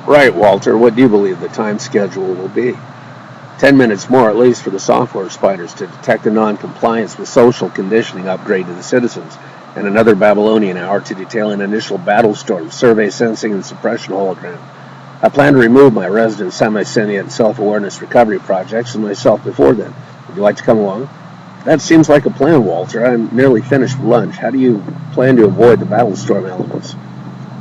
Right, Walter. What do you believe the time schedule will be? 10 minutes more at least for the software spiders to detect a non-compliance with social conditioning upgrade to the citizens, and another Babylonian hour to detail an initial battle storm, survey sensing, and suppression hologram. I plan to remove my resident semi-sentient self-awareness recovery projects and myself before then. Would you like to come along? That seems like a plan, Walter. I'm nearly finished with lunch. How do you plan to avoid the battle storm elements?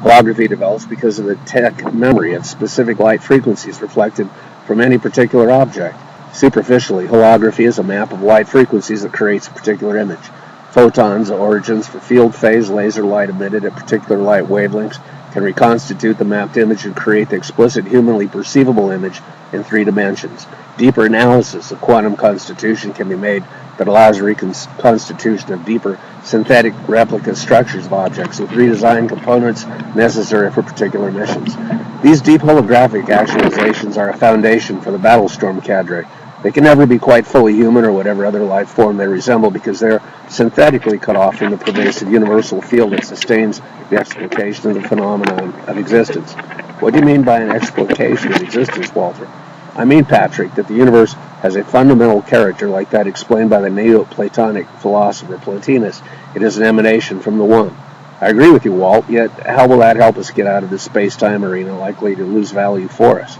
Holography develops because of the tech memory of specific light frequencies reflected from any particular object. Superficially, holography is a map of light frequencies that creates a particular image. Photons, origins for field phase laser light emitted at particular light wavelengths, can reconstitute the mapped image and create the explicit humanly perceivable image in 3 dimensions. Deeper analysis of quantum constitution can be made that allows reconstitution of deeper synthetic replica structures of objects with redesigned components necessary for particular missions. These deep holographic actualizations are a foundation for the Battlestorm cadre. They can never be quite fully human or whatever other life form they resemble because they're synthetically cut off from the pervasive universal field that sustains the explication of the phenomenon of existence. What do you mean by an explication of existence, Walter? I mean, Patrick, that the universe has a fundamental character like that explained by the Neoplatonic philosopher Plotinus. It is an emanation from the One. I agree with you, Walt, yet how will that help us get out of this space-time arena likely to lose value for us?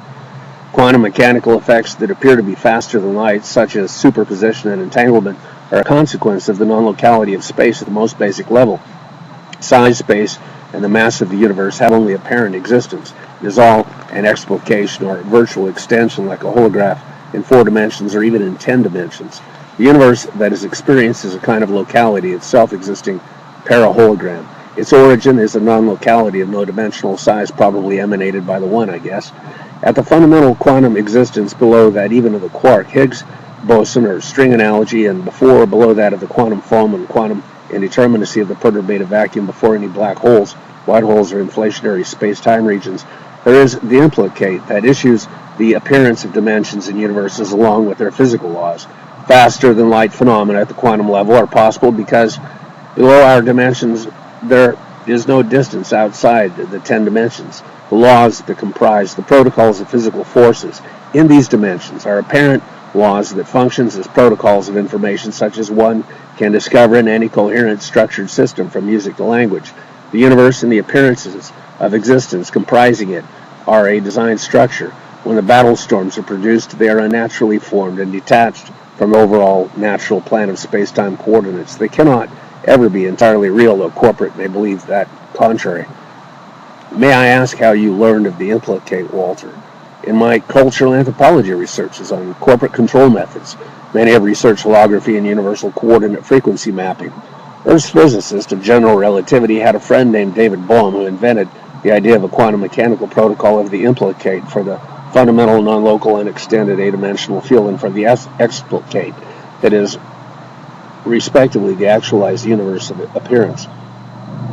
Quantum mechanical effects that appear to be faster than light, such as superposition and entanglement, are a consequence of the non-locality of space at the most basic level. Size, space, and the mass of the universe have only apparent existence. It is all an explication or virtual extension like a holograph in 4 dimensions or even in 10 dimensions. The universe that is experienced is a kind of locality, itself existing para-hologram. Its origin is a non-locality of no dimensional size, probably emanated by the One, I guess. At the fundamental quantum existence below that even of the quark, Higgs boson or string analogy, and before or below that of the quantum foam and quantum indeterminacy of the perturbative vacuum before any black holes, white holes, or inflationary space-time regions, there is the implicate that issues the appearance of dimensions in universes along with their physical laws. Faster than light phenomena at the quantum level are possible because below our dimensions there is no distance outside the 10 dimensions. The laws that comprise the protocols of physical forces in these dimensions are apparent laws that functions as protocols of information such as one can discover in any coherent structured system from music to language. The universe and the appearances of existence comprising it are a designed structure. When the battle storms are produced, they are unnaturally formed and detached from the overall natural plan of space-time coordinates. They cannot ever be entirely real, though corporate may believe that contrary. May I ask how you learned of the implicate, Walter? In my cultural anthropology researches on corporate control methods, many have researched holography and universal coordinate frequency mapping. Earth's physicist of general relativity had a friend named David Bohm who invented the idea of a quantum mechanical protocol of the implicate for the fundamental, non-local, and extended eight-dimensional field, and for the explicate, that is, respectively, the actualized universe of appearance.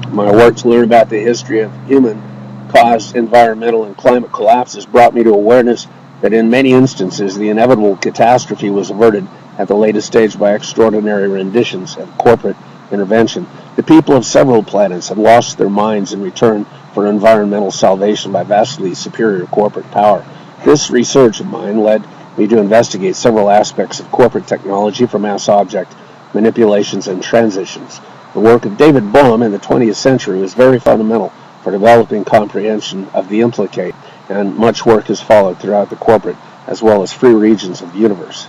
My work to learn about the history of human-caused environmental and climate collapses brought me to awareness that in many instances the inevitable catastrophe was averted at the latest stage by extraordinary renditions of corporate intervention. The people of several planets have lost their minds in return for environmental salvation by vastly superior corporate power. This research of mine led me to investigate several aspects of corporate technology for mass object manipulations and transitions. The work of David Bohm in the 20th century was very fundamental for developing comprehension of the implicate, and much work has followed throughout the corporate as well as free regions of the universe.